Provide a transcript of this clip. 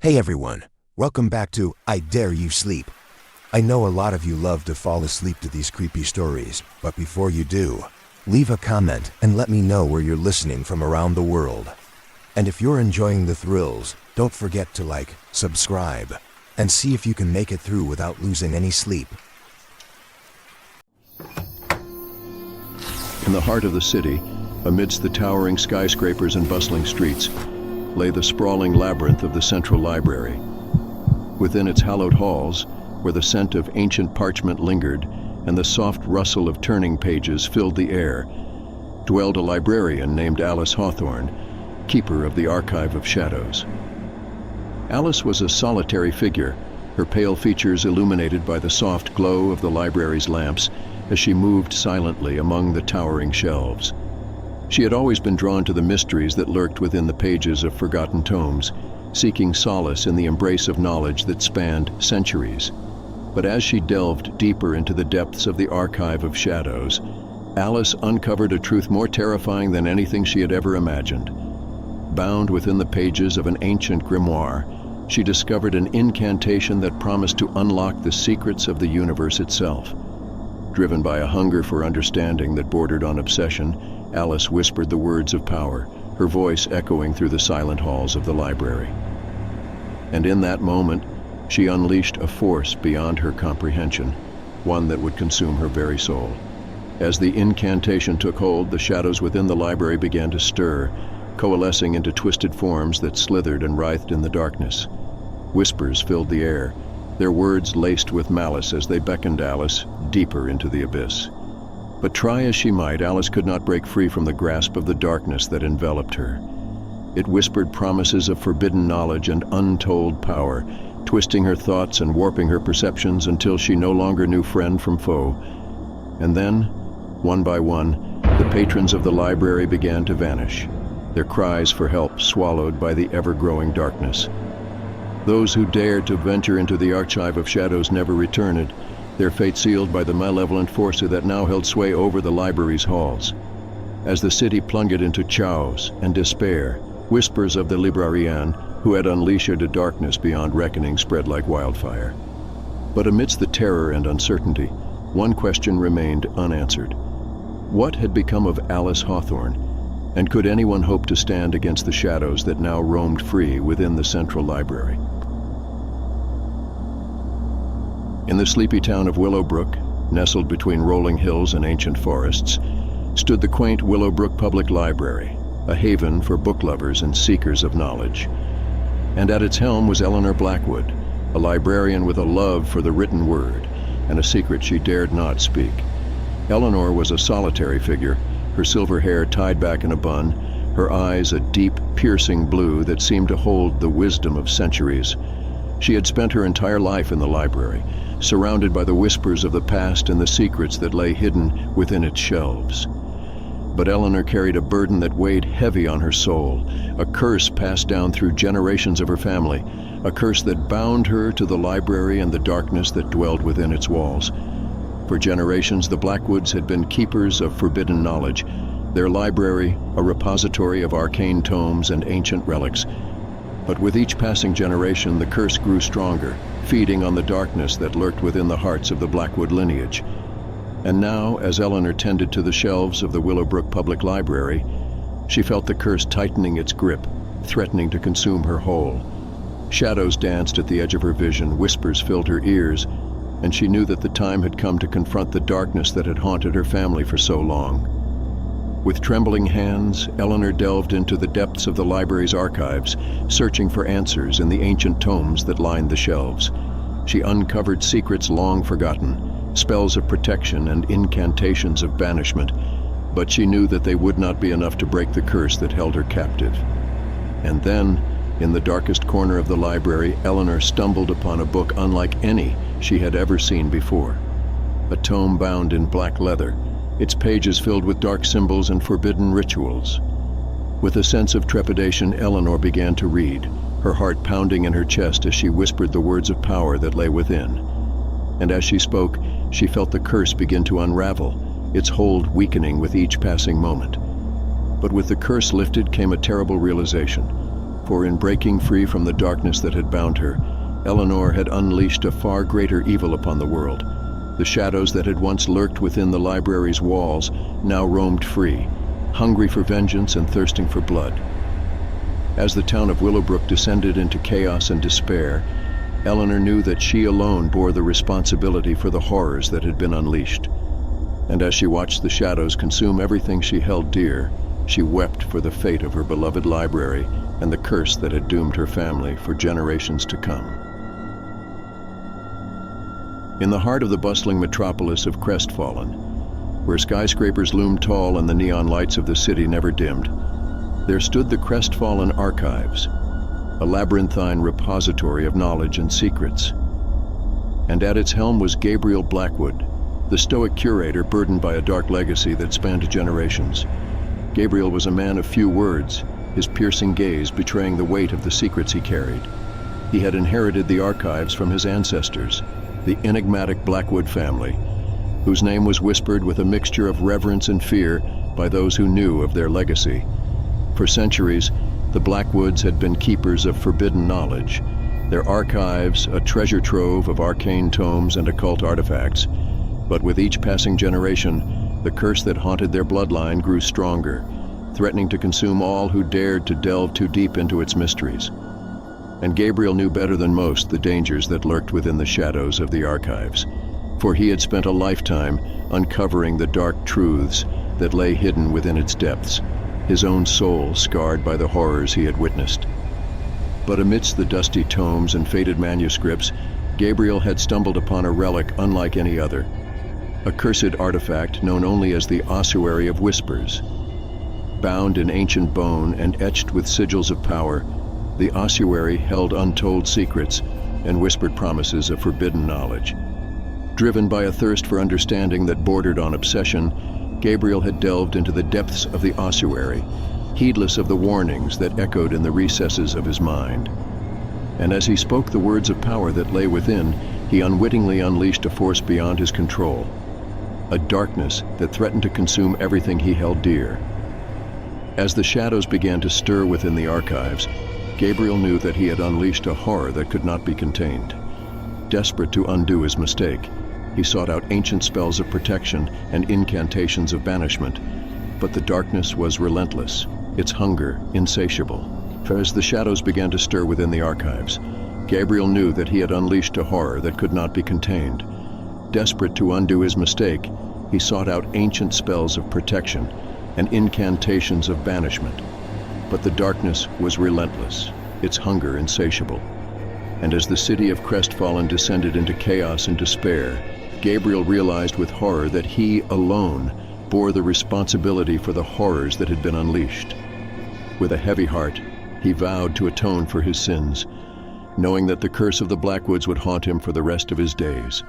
Hey everyone, welcome back to I Dare You Sleep. I know a lot of you love to fall asleep to these creepy stories, but before you do, leave a comment and let me know where you're listening from around the world. And if you're enjoying the thrills, don't forget to like, subscribe, and see if you can make it through without losing any sleep. In the heart of the city, amidst the towering skyscrapers and bustling streets, lay the sprawling labyrinth of the Central Library. Within its hallowed halls, where the scent of ancient parchment lingered and the soft rustle of turning pages filled the air, dwelled a librarian named Alice Hawthorne, keeper of the Archive of Shadows. Alice was a solitary figure, her pale features illuminated by the soft glow of the library's lamps as she moved silently among the towering shelves. She had always been drawn to the mysteries that lurked within the pages of forgotten tomes, seeking solace in the embrace of knowledge that spanned centuries. But as she delved deeper into the depths of the Archive of Shadows, Alice uncovered a truth more terrifying than anything she had ever imagined. Bound within the pages of an ancient grimoire, she discovered an incantation that promised to unlock the secrets of the universe itself. Driven by a hunger for understanding that bordered on obsession, Alice whispered the words of power, her voice echoing through the silent halls of the library. And in that moment, she unleashed a force beyond her comprehension, one that would consume her very soul. As the incantation took hold, the shadows within the library began to stir, coalescing into twisted forms that slithered and writhed in the darkness. Whispers filled the air, their words laced with malice as they beckoned Alice deeper into the abyss. But try as she might, Alice could not break free from the grasp of the darkness that enveloped her. It whispered promises of forbidden knowledge and untold power, twisting her thoughts and warping her perceptions until she no longer knew friend from foe. And then, one by one, the patrons of the library began to vanish, their cries for help swallowed by the ever-growing darkness. Those who dared to venture into the Archive of Shadows never returned, their fate sealed by the malevolent force that now held sway over the library's halls. As the city plunged into chaos and despair, whispers of the librarian, who had unleashed a darkness beyond reckoning, spread like wildfire. But amidst the terror and uncertainty, one question remained unanswered. What had become of Alice Hawthorne, and could anyone hope to stand against the shadows that now roamed free within the Central Library? In the sleepy town of Willowbrook, nestled between rolling hills and ancient forests, stood the quaint Willowbrook Public Library, a haven for book lovers and seekers of knowledge. And at its helm was Eleanor Blackwood, a librarian with a love for the written word and a secret she dared not speak. Eleanor was a solitary figure, her silver hair tied back in a bun, her eyes a deep, piercing blue that seemed to hold the wisdom of centuries. She had spent her entire life in the library, surrounded by the whispers of the past and the secrets that lay hidden within its shelves. But Eleanor carried a burden that weighed heavy on her soul, a curse passed down through generations of her family, a curse that bound her to the library and the darkness that dwelled within its walls. For generations, the Blackwoods had been keepers of forbidden knowledge, their library a repository of arcane tomes and ancient relics. But with each passing generation, the curse grew stronger, feeding on the darkness that lurked within the hearts of the Blackwood lineage. And now, as Eleanor tended to the shelves of the Willowbrook Public Library, she felt the curse tightening its grip, threatening to consume her whole. Shadows danced at the edge of her vision, whispers filled her ears, and she knew that the time had come to confront the darkness that had haunted her family for so long. With trembling hands, Eleanor delved into the depths of the library's archives, searching for answers in the ancient tomes that lined the shelves. She uncovered secrets long forgotten, spells of protection and incantations of banishment, but she knew that they would not be enough to break the curse that held her captive. And then, in the darkest corner of the library, Eleanor stumbled upon a book unlike any she had ever seen before. A tome bound in black leather, its pages filled with dark symbols and forbidden rituals. With a sense of trepidation, Eleanor began to read, her heart pounding in her chest as she whispered the words of power that lay within. And as she spoke, she felt the curse begin to unravel, its hold weakening with each passing moment. But with the curse lifted came a terrible realization. for in breaking free from the darkness that had bound her, Eleanor had unleashed a far greater evil upon the world. The shadows that had once lurked within the library's walls now roamed free, hungry for vengeance and thirsting for blood. As the town of Willowbrook descended into chaos and despair, Eleanor knew that she alone bore the responsibility for the horrors that had been unleashed. And as she watched the shadows consume everything she held dear, she wept for the fate of her beloved library and the curse that had doomed her family for generations to come. In the heart of the bustling metropolis of Crestfallen, where skyscrapers loomed tall and the neon lights of the city never dimmed, there stood the Crestfallen Archives, a labyrinthine repository of knowledge and secrets. And at its helm was Gabriel Blackwood, the stoic curator burdened by a dark legacy that spanned generations. Gabriel was a man of few words, his piercing gaze betraying the weight of the secrets he carried. He had inherited the archives from his ancestors, the enigmatic Blackwood family, whose name was whispered with a mixture of reverence and fear by those who knew of their legacy. For centuries, the Blackwoods had been keepers of forbidden knowledge, their archives a treasure trove of arcane tomes and occult artifacts. But with each passing generation, the curse that haunted their bloodline grew stronger, threatening to consume all who dared to delve too deep into its mysteries. And Gabriel knew better than most the dangers that lurked within the shadows of the archives, for he had spent a lifetime uncovering the dark truths that lay hidden within its depths, his own soul scarred by the horrors he had witnessed. But amidst the dusty tomes and faded manuscripts, Gabriel had stumbled upon a relic unlike any other, a cursed artifact known only as the Ossuary of Whispers. Bound in ancient bone and etched with sigils of power, the ossuary held untold secrets and whispered promises of forbidden knowledge. Driven by a thirst for understanding that bordered on obsession, Gabriel had delved into the depths of the ossuary, heedless of the warnings that echoed in the recesses of his mind. And as he spoke the words of power that lay within, he unwittingly unleashed a force beyond his control, a darkness that threatened to consume everything he held dear. As the shadows began to stir within the archives, Gabriel knew that he had unleashed a horror that could not be contained. Desperate to undo his mistake, he sought out ancient spells of protection and incantations of banishment, but the darkness was relentless, its hunger insatiable. For as the shadows began to stir within the archives, Gabriel knew that he had unleashed a horror that could not be contained. Desperate to undo his mistake, he sought out ancient spells of protection and incantations of banishment. But the darkness was relentless, its hunger insatiable. And as the city of Crestfallen descended into chaos and despair, Gabriel realized with horror that he alone bore the responsibility for the horrors that had been unleashed. With a heavy heart, he vowed to atone for his sins, knowing that the curse of the Blackwoods would haunt him for the rest of his days.